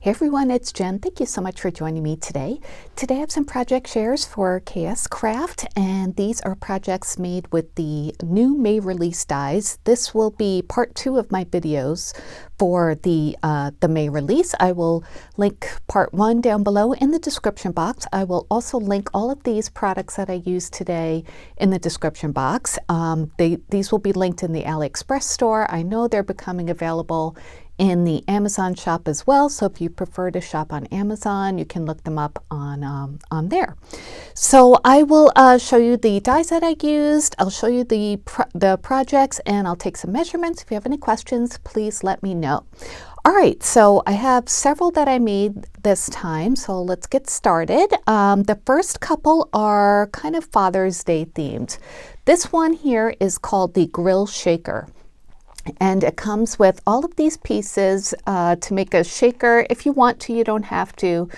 Hey everyone, it's Jen. Thank you so much for joining me today. Today I have some project shares for KSCraft, and these are projects made with the new May release dies. This will be part 2 of my videos for the May release. I will link part 1 down below in the description box. I will also link all of these products that I used today in the description box. These will be linked in the AliExpress store. I know they're becoming available in the Amazon shop as well, so if you prefer to shop on Amazon, you can look them up on there. So I will show you the dies that I used. I'll show you the projects, and I'll take some measurements. If you have any questions, please let me know. All right, so I have several that I made this time, so let's get started. The first couple are kind of Father's Day themed. This one here is called the Grill Shaker. And it comes with all of these pieces to make a shaker. If you want to, you don't have to,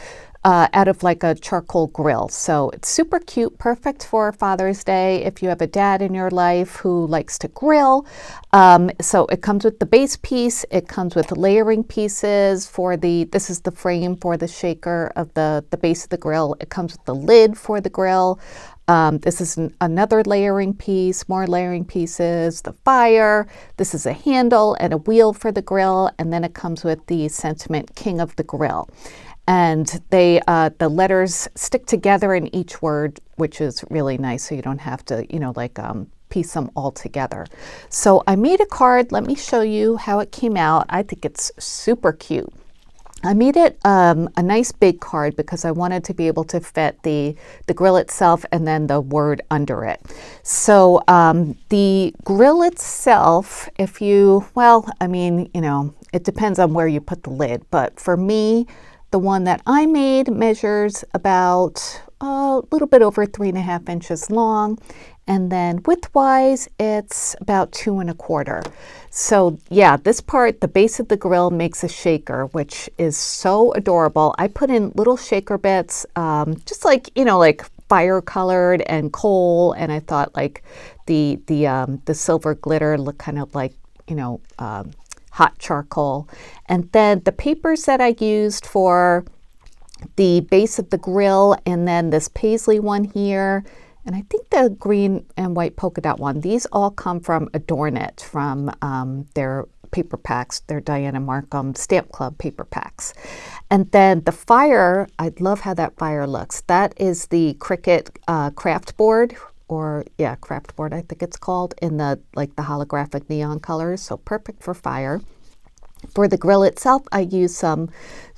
out of like a charcoal grill. So it's super cute, perfect for Father's Day if you have a dad in your life who likes to grill. So it comes with the base piece. It comes with layering pieces for this is the frame for the shaker of the base of the grill. It comes with the lid for the grill. This is another layering piece, more layering pieces, the fire. This is a handle and a wheel for the grill, and then it comes with the sentiment King of the Grill. And the letters stick together in each word, which is really nice, so you don't have to, piece them all together. So I made a card. Let me show you how it came out. I think it's super cute. I made it a nice big card because I wanted to be able to fit the grill itself and then the word under it. So the grill itself, it depends on where you put the lid. But for me, the one that I made measures about a little bit over 3.5 inches long. And then width-wise, it's about 2 1/4. So yeah, this part, the base of the grill, makes a shaker, which is so adorable. I put in little shaker bits, just like fire colored and coal, and I thought like the silver glitter looked kind of like hot charcoal. And then the papers that I used for the base of the grill, and then this paisley one here. And I think the green and white polka dot one, these all come from Adorn It, from their paper packs, their Diana Markham Stamp Club paper packs. And then the fire, I love how that fire looks. That is the Cricut craft board, craft board I think it's called, in the holographic neon colors, so perfect for fire. For the grill itself, I use some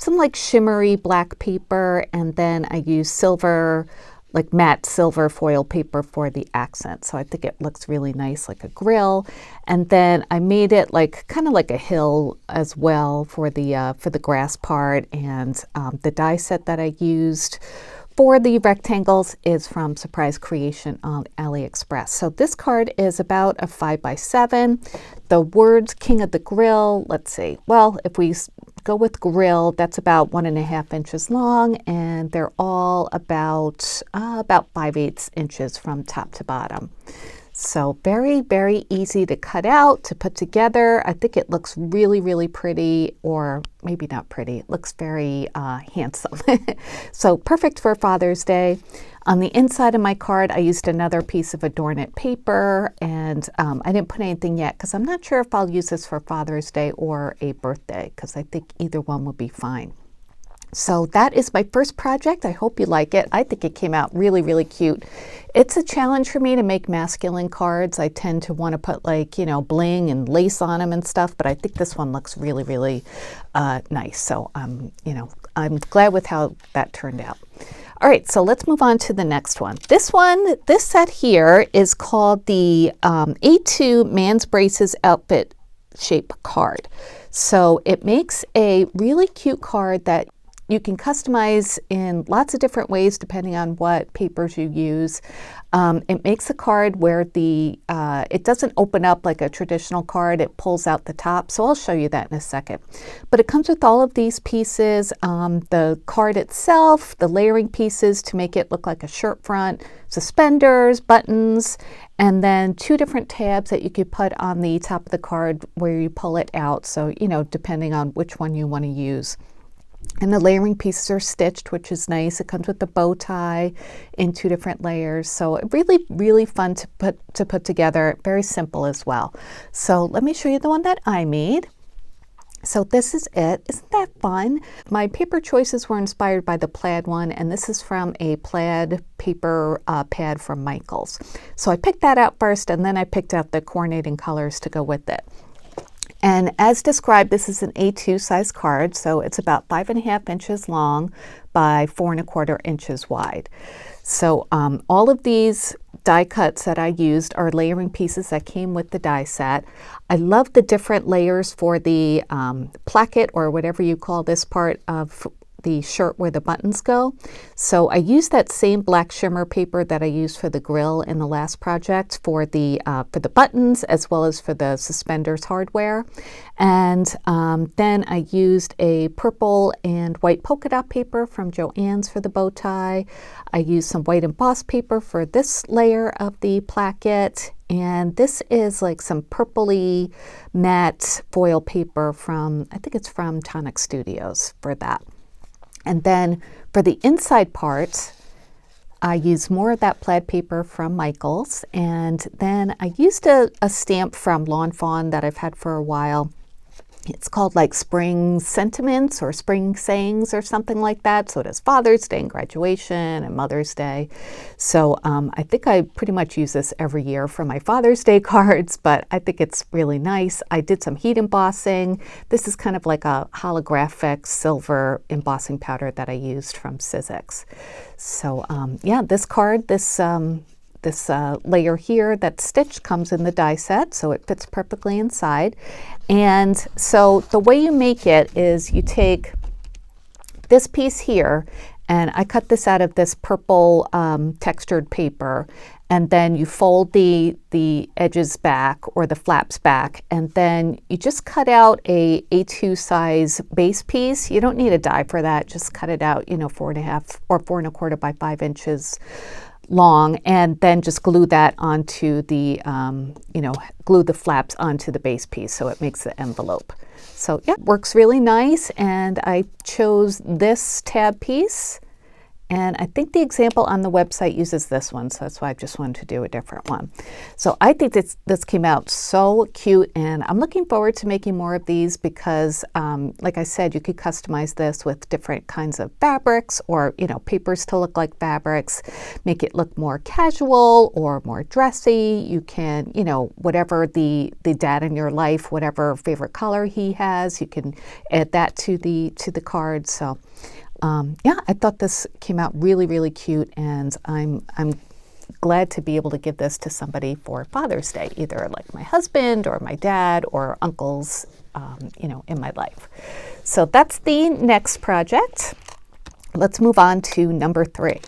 like shimmery black paper, and then I use silver, like matte silver foil paper for the accent. So I think it looks really nice, like a grill. And then I made it kind of like a hill as well for the grass part. And the die set that I used for the rectangles is from Surprise Creation on AliExpress. So this card is about a 5x7. The words King of the Grill, let's see. Well, if we go with grill, that's about 1.5 inches long, and they're all about 5/8 inches from top to bottom. So very, very easy to cut out, to put together. I think it looks really, really pretty, or maybe not pretty. It looks very handsome. So perfect for Father's Day. On the inside of my card, I used another piece of Adorn It paper, and I didn't put anything yet because I'm not sure if I'll use this for Father's Day or a birthday, because I think either one will be fine. So that is my first project. I hope you like it. I think it came out really, really cute. It's a challenge for me to make masculine cards. I tend to want to put bling and lace on them and stuff, but I think this one looks really, really nice. So I'm glad with how that turned out. All right, so let's move on to the next one. This set here is called the A2 Man's Braces Outfit Shape Card. So it makes a really cute card that you can customize in lots of different ways depending on what papers you use. It makes a card where it doesn't open up like a traditional card, it pulls out the top. So I'll show you that in a second. But it comes with all of these pieces, the card itself, the layering pieces to make it look like a shirt front, suspenders, buttons, and then 2 different tabs that you could put on the top of the card where you pull it out. So, depending on which one you want to use. And the layering pieces are stitched, which is nice. It comes with the bow tie in 2 different layers. So really, really fun to put together. Very simple as well. So let me show you the one that I made. So this is it. Isn't that fun? My paper choices were inspired by the plaid one, and this is from a plaid paper pad from Michaels. So I picked that out first, and then I picked out the coordinating colors to go with it. And as described, this is an A2 size card, so it's about 5.5 inches long by 4.25 inches wide. So all of these die cuts that I used are layering pieces that came with the die set. I love the different layers for the placket, or whatever you call this part of the shirt where the buttons go. So I used that same black shimmer paper that I used for the grill in the last project for the buttons, as well as for the suspenders hardware. And then I used a purple and white polka dot paper from Joann's for the bow tie. I used some white embossed paper for this layer of the placket. And this is like some purpley matte foil paper from, I think it's from Tonic Studios for that. And then for the inside part, I used more of that plaid paper from Michaels. And then I used a stamp from Lawn Fawn that I've had for a while. It's called like Spring Sentiments or Spring Sayings or something like that. So it has Father's Day and graduation and Mother's Day. So I think I pretty much use this every year for my Father's Day cards, but I think it's really nice. I did some heat embossing. This is kind of like a holographic silver embossing powder that I used from Sizzix. So yeah, this card, this layer here that's stitched comes in the die set, so it fits perfectly inside. And so the way you make it is you take this piece here, and I cut this out of this purple textured paper, and then you fold the edges back or the flaps back, and then you just cut out a A2 size base piece. You don't need a die for that, just cut it out, 4.5 or 4.25 by 5 inches long, and then just glue that onto the, glue the flaps onto the base piece so it makes the envelope. So yeah, works really nice, and I chose this tab piece. And I think the example on the website uses this one, so that's why I just wanted to do a different one. So I think this came out so cute, and I'm looking forward to making more of these because, like I said, you could customize this with different kinds of fabrics or, papers to look like fabrics, make it look more casual or more dressy. You can, whatever the dad in your life, whatever favorite color he has, you can add that to the card. So. Yeah, I thought this came out really, really cute, and I'm glad to be able to give this to somebody for Father's Day, either like my husband or my dad or uncles, in my life. So that's the next project. Let's move on to number 3.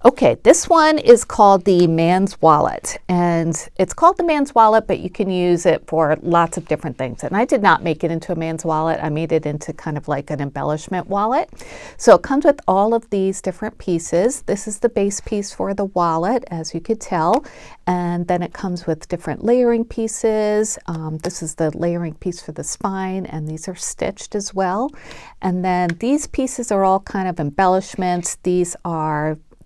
Okay, this one is called the Man's Wallet, and it's called the Man's Wallet, but you can use it for lots of different things. And I did not make it into a man's wallet. I made it into kind of like an embellishment wallet. So it comes with all of these different pieces. This is the base piece for the wallet, as you could tell, and then it comes with different layering pieces. This is the layering piece for the spine, and these are stitched as well. And then these pieces are all kind of embellishments.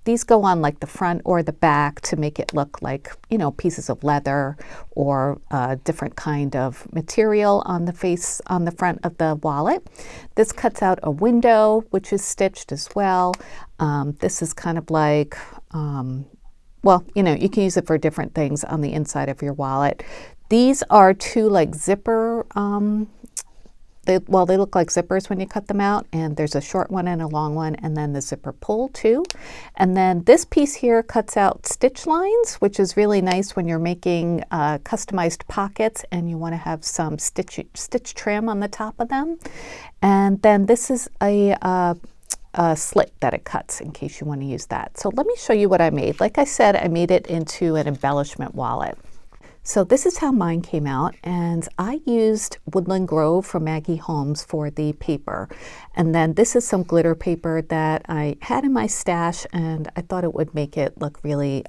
These go on like the front or the back to make it look like, pieces of leather or a different kind of material on the front of the wallet. This cuts out a window, which is stitched as well. This is kind of like, you can use it for different things on the inside of your wallet. These are 2 like zipper, they look like zippers when you cut them out, and there's a short one and a long one, and then the zipper pull too. And then this piece here cuts out stitch lines, which is really nice when you're making customized pockets and you want to have some stitch trim on the top of them. And then this is a slit that it cuts in case you want to use that. So let me show you what I made. Like I said, I made it into an embellishment wallet. So this is how mine came out, and I used Woodland Grove from Maggie Holmes for the paper. And then this is some glitter paper that I had in my stash, and I thought it would make it look really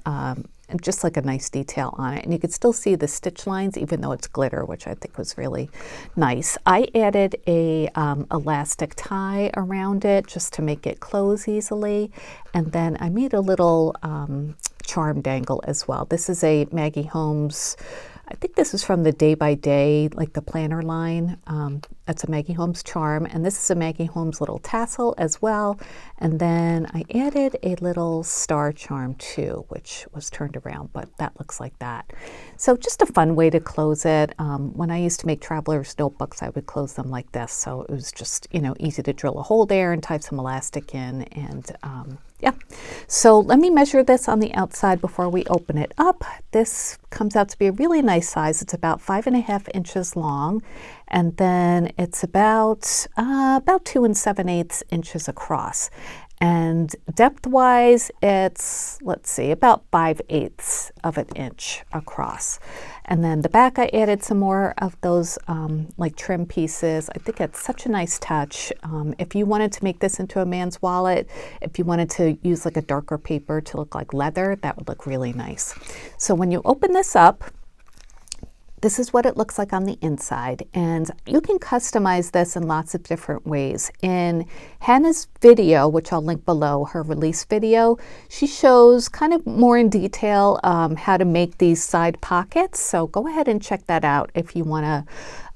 and just like a nice detail on it. And you can still see the stitch lines even though it's glitter, which I think was really nice. I added a elastic tie around it just to make it close easily. And then I made a little charm dangle as well. This is a Maggie Holmes, I think this is from the Day by Day, like the planner line. That's a Maggie Holmes charm, and this is a Maggie Holmes little tassel as well. And then I added a little star charm too, which was turned around, but that looks like that. So just a fun way to close it. When I used to make traveler's notebooks, I would close them like this. So it was just, you know, easy to drill a hole there and tie some elastic in, and yeah. So let me measure this on the outside before we open it up. This comes out to be a really nice size. It's about 5.5 inches long, and then it's about 2 7/8 inches across. And depth-wise, it's, let's see, about 5/8 of an inch across. And then the back, I added some more of those like trim pieces. I think it's such a nice touch. If you wanted to make this into a man's wallet, if you wanted to use like a darker paper to look like leather, that would look really nice. So when you open this up, this is what it looks like on the inside, and you can customize this in lots of different ways. In Hannah's video, which I'll link below, her release video, she shows kind of more in detail how to make these side pockets. So go ahead and check that out if you want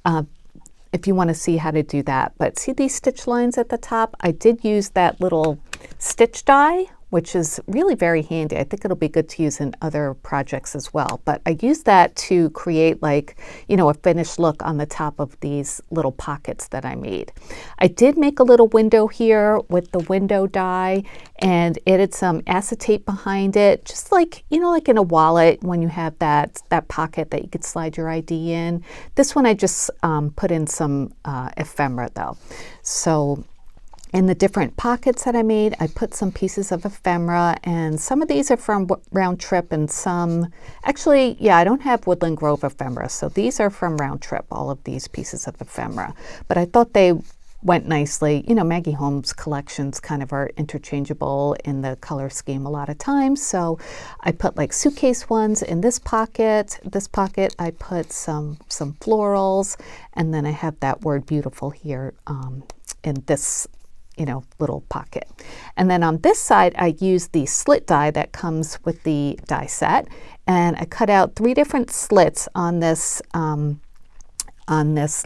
to see how to do that. But see these stitch lines at the top? I did use that little stitch die, which is really very handy. I think it'll be good to use in other projects as well. But I used that to create, like, you know, a finished look on the top of these little pockets that I made. I did make a little window here with the window die and added some acetate behind it, just like, you know, like in a wallet when you have that pocket that you could slide your ID in. This one I just put in some ephemera though. So in the different pockets that I made, I put some pieces of ephemera, and some of these are from Round Trip and some, actually, yeah, I don't have Woodland Grove ephemera, so these are from Round Trip, all of these pieces of ephemera. But I thought they went nicely. You know, Maggie Holmes collections kind of are interchangeable in the color scheme a lot of times, so I put like suitcase ones in this pocket. This pocket I put some florals, and then I have that word beautiful here in this, you know, little pocket. And then on this side, I used the slit die that comes with the die set, and I cut out 3 different slits on this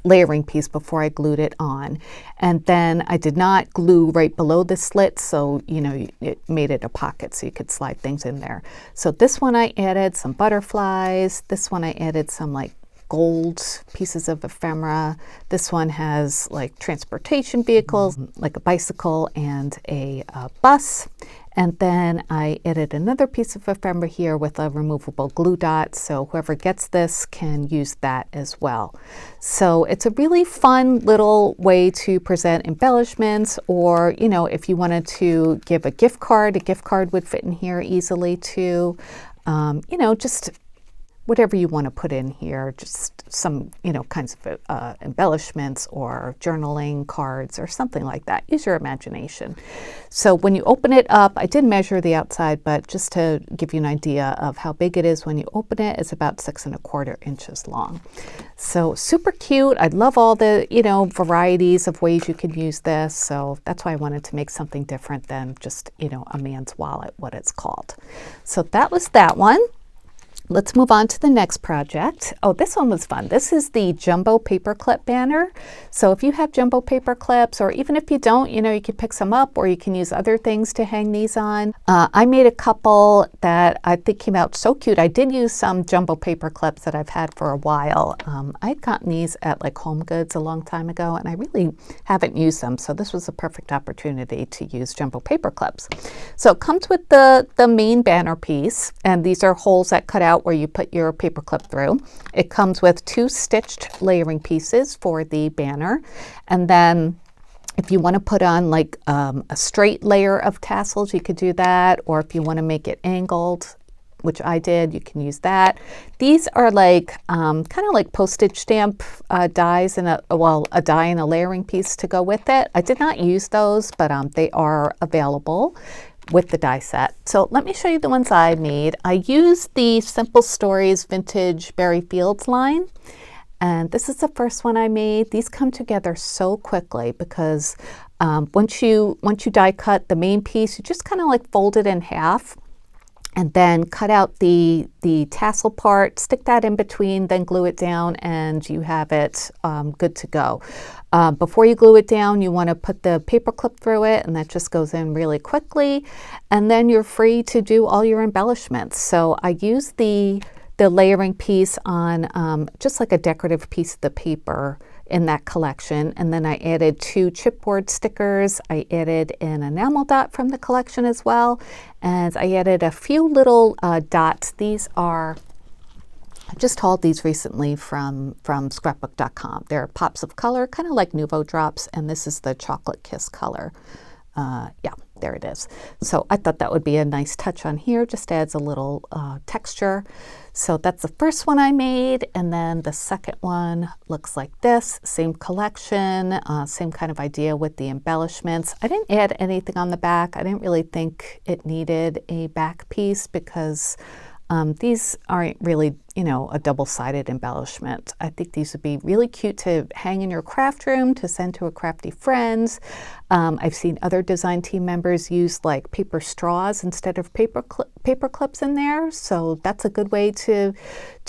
layering piece before I glued it on. And then I did not glue right below the slit, so, you know, it made it a pocket so you could slide things in there. So this one I added some butterflies. This one I added some like gold pieces of ephemera. This one has like transportation vehicles, like a bicycle and a bus. And then I added another piece of ephemera here with a removable glue dot, so whoever gets this can use that as well. So it's a really fun little way to present embellishments, or, you know, if you wanted to give a gift card would fit in here easily too. You know, just whatever you want to put in here, just some, you know, kinds of embellishments or journaling cards or something like that. Use your imagination. So when you open it up, I did measure the outside, but just to give you an idea of how big it is when you open it, it's about 6 1/4 inches long. So super cute. I love all the, you know, varieties of ways you can use this. So that's why I wanted to make something different than just, you know, a man's wallet, what it's called. So that was that one. Let's move on to the next project. Oh, this one was fun. This is the jumbo paperclip banner. So if you have jumbo paper clips, or even if you don't, you know, you can pick some up, or you can use other things to hang these on. I made a couple that I think came out so cute. I did use some jumbo paper clips that I've had for a while. I'd gotten these at like Home Goods a long time ago, and I really haven't used them. So this was a perfect opportunity to use jumbo paper clips. So it comes with the main banner piece, and these are holes that cut out where you put your paper clip through. It comes with 2 stitched layering pieces for the banner, and then if you want to put on like a straight layer of tassels, you could do that, or if you want to make it angled, which I did, you can use that. These are like kind of like postage stamp dies, and a die and a layering piece to go with it. I did not use those, but they are available with the die set. So let me show you the ones I made. I used the Simple Stories Vintage Barry Fields line. And this is the first one I made. These come together so quickly because once you die cut the main piece, you just kind of like fold it in half and then cut out the tassel part, stick that in between, then glue it down, and you have it good to go. Before you glue it down, you want to put the paper clip through it, and that just goes in really quickly. And then you're free to do all your embellishments. So I use the layering piece on just like a decorative piece of the paper in that collection, and then I added 2 chipboard stickers. I added an enamel dot from the collection as well, and I added a few little dots. These are, I just hauled these recently from scrapbook.com. They're pops of color, kind of like Nouveau drops, and this is the Chocolate Kiss color. Yeah, there it is. So I thought that would be a nice touch on here, just adds a little texture. So that's the first one I made, and then the second one looks like this. Same collection, same kind of idea with the embellishments. I didn't add anything on the back. I didn't really think it needed a back piece because these aren't really, you know, a double-sided embellishment. I think these would be really cute to hang in your craft room, to send to a crafty friends. I've seen other design team members use like paper straws instead of paper clips in there. So that's a good way to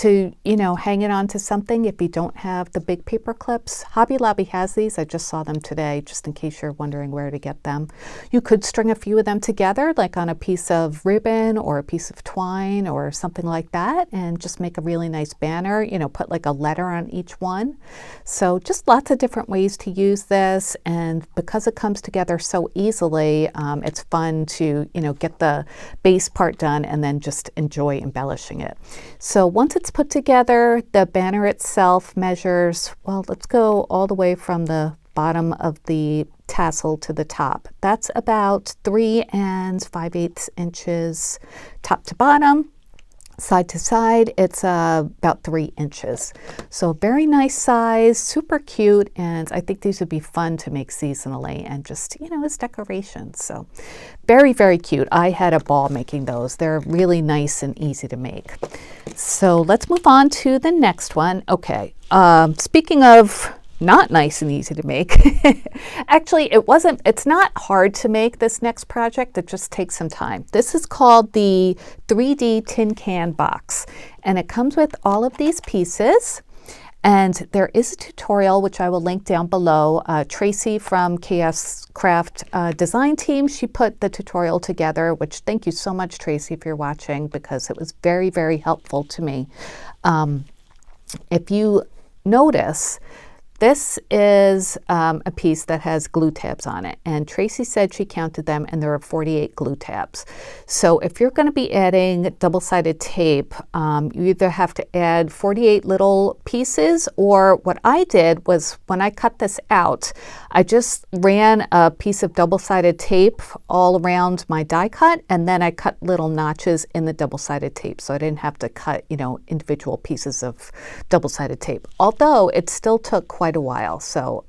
you know, hang it onto something if you don't have the big paper clips. Hobby Lobby has these. I just saw them today, just in case you're wondering where to get them. You could string a few of them together, like on a piece of ribbon or a piece of twine or something like that, and just make a really nice banner, you know, put like a letter on each one. So just lots of different ways to use this, and because it comes together so easily, it's fun to, you know, get the base part done and then just enjoy embellishing it. So once it's put together, the banner itself measures, well, let's go all the way from the bottom of the tassel to the top. That's about 3 5/8 inches top to bottom. Side to side, it's about 3 inches. So very nice size, super cute, and I think these would be fun to make seasonally and just, you know, as decorations. So very, very cute. I had a ball making those. They're really nice and easy to make. So let's move on to the next one. Okay, speaking of not nice and easy to make. Actually, it's not hard to make this next project. It just takes some time. This is called the 3D tin can box, and it comes with all of these pieces. And there is a tutorial, which I will link down below. Tracy from KSCraft design team, she put the tutorial together, which thank you so much, Tracy, if you're watching, because it was very, very helpful to me. If you notice, this is a piece that has glue tabs on it, and Tracy said she counted them and there are 48 glue tabs. So if you're going to be adding double-sided tape, you either have to add 48 little pieces, or what I did was when I cut this out, I just ran a piece of double-sided tape all around my die cut, and then I cut little notches in the double-sided tape, so I didn't have to cut, you know, individual pieces of double-sided tape, although it still took quite a while. So,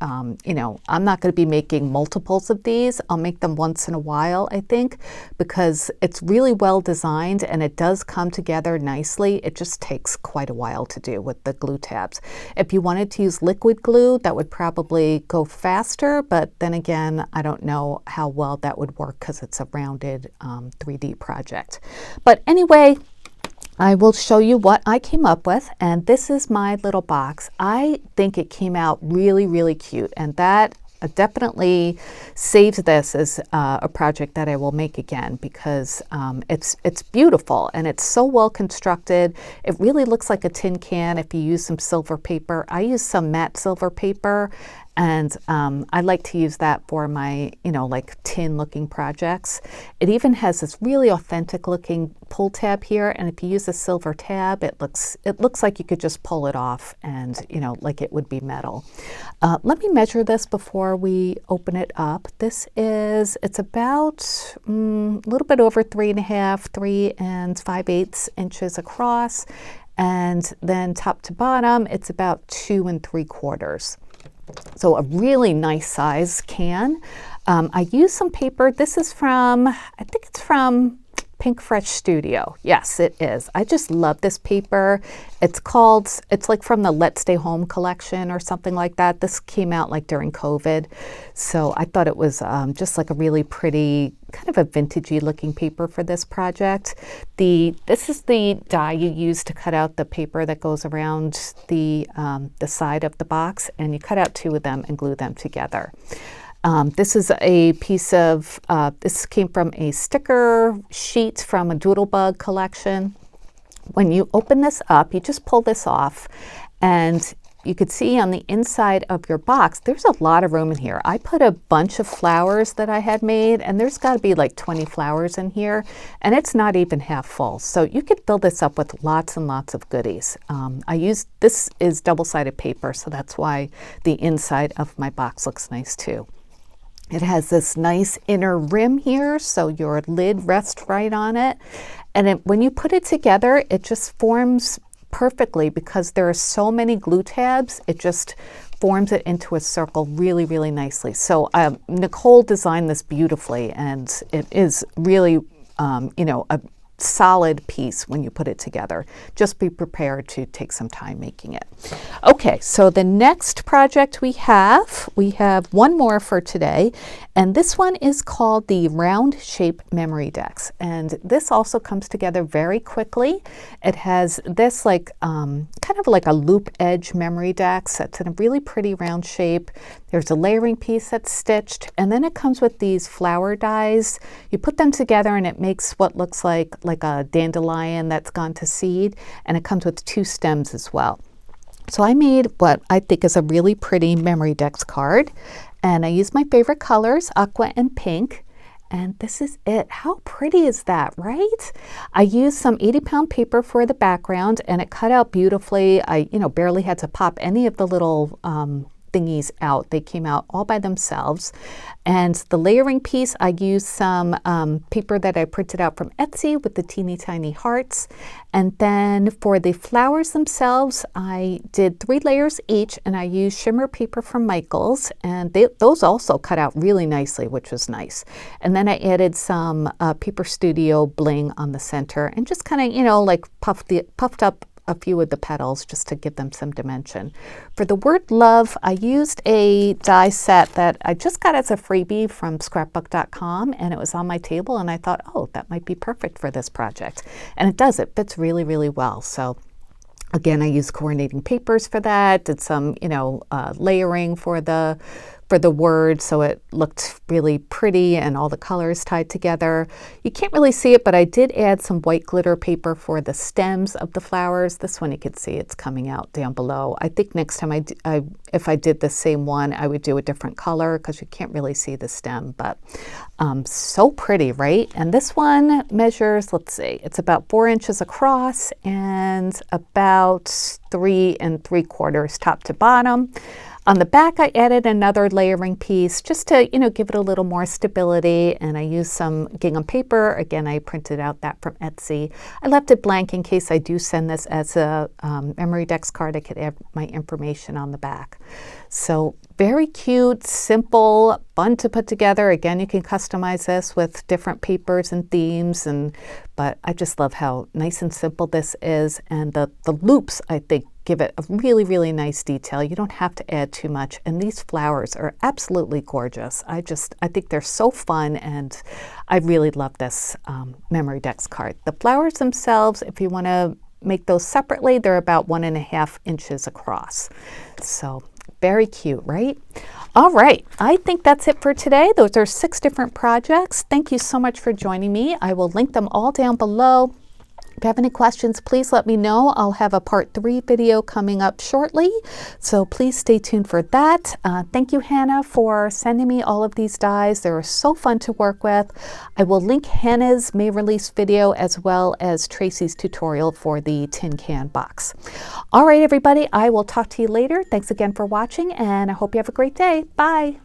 you know, I'm not going to be making multiples of these. I'll make them once in a while, I think, because it's really well designed and it does come together nicely. It just takes quite a while to do with the glue tabs. If you wanted to use liquid glue, that would probably go faster, but then again, I don't know how well that would work because it's a rounded 3D project. But anyway, I will show you what I came up with, and this is my little box. I think it came out really, really cute, and that definitely saves this as a project that I will make again, because it's beautiful and it's so well constructed. It really looks like a tin can if you use some silver paper. I use some matte silver paper, and I like to use that for my, you know, like tin looking projects. It even has this really authentic looking pull tab here, and if you use a silver tab, it looks like you could just pull it off and, you know, like it would be metal. Let me measure this before we open it up. It's about a little bit over 3 5/8 inches across, and then top to bottom, it's about 2 3/4. So a really nice size can. I used some paper. This is from, I think it's from Pink Fresh Studio. Yes, it is. I just love this paper. It's like from the Let's Stay Home collection or something like that. This came out like during COVID. So I thought it was just like a really pretty, kind of a vintagey looking paper for this project. This is the die you use to cut out the paper that goes around the side of the box, and you cut out 2 of them and glue them together. This is a piece of, this came from a sticker sheet from a Doodlebug collection. When you open this up, you just pull this off, and you could see on the inside of your box, there's a lot of room in here. I put a bunch of flowers that I had made, and there's got to be like 20 flowers in here, and it's not even half full. So you could fill this up with lots and lots of goodies. This is double-sided paper, so that's why the inside of my box looks nice too. It has this nice inner rim here, so your lid rests right on it. And when you put it together, it just forms perfectly because there are so many glue tabs. It just forms it into a circle really, really nicely. So Nicole designed this beautifully, and it is really, a solid piece when you put it together. Just be prepared to take some time making it. Okay, so the next project we have one more for today, and this one is called the Round Shape Memorydex, and this also comes together very quickly. It has this like kind of like a loop edge Memorydex that's in a really pretty round shape. There's a layering piece that's stitched, and then it comes with these flower dies. You put them together and it makes what looks like a dandelion that's gone to seed, and it comes with 2 stems as well. So I made what I think is a really pretty Memorydex card, and I used my favorite colors, aqua and pink, and this is it. How pretty is that, right? I used some 80-pound paper for the background, and it cut out beautifully. I barely had to pop any of the little thingies out. They came out all by themselves. And the layering piece, I used some paper that I printed out from Etsy with the teeny tiny hearts. And then for the flowers themselves, I did 3 layers each, and I used shimmer paper from Michaels, and those also cut out really nicely, which was nice. And then I added some Paper Studio bling on the center, and just kind of, like puffed up a few of the petals just to give them some dimension. For the word love, I used a die set that I just got as a freebie from scrapbook.com, and it was on my table, and I thought, oh, that might be perfect for this project. And it does, it fits really, really well. So again, I used coordinating papers for that, did some, layering for the word, so it looked really pretty and all the colors tied together. You can't really see it, but I did add some white glitter paper for the stems of the flowers. This one you can see it's coming out down below. I think next time if I did the same one, I would do a different color because you can't really see the stem, but so pretty, right? And this one measures, let's see, it's about 4 inches across and about 3 3/4 top to bottom. On the back, I added another layering piece just to, give it a little more stability, and I used some gingham paper. Again, I printed out that from Etsy. I left it blank in case I do send this as a Memorydex card. I could add my information on the back. So very cute, simple, fun to put together. Again, you can customize this with different papers and themes, but I just love how nice and simple this is, and the loops, I think, give it a really, really nice detail. You don't have to add too much, and these flowers are absolutely gorgeous. I think they're so fun, and I really love this Memorydex card. The flowers themselves, if you want to make those separately, they're about 1.5 inches across. So very cute, right? All right, I think that's it for today. Those are 6 different projects. Thank you so much for joining me. I will link them all down below. If you have any questions, please let me know. I'll have a part 3 video coming up shortly, so please stay tuned for that. Thank you, Hannah, for sending me all of these dies. They were so fun to work with. I will link Hannah's May release video as well as Tracy's tutorial for the tin can box. All right, everybody, I will talk to you later. Thanks again for watching, and I hope you have a great day. Bye.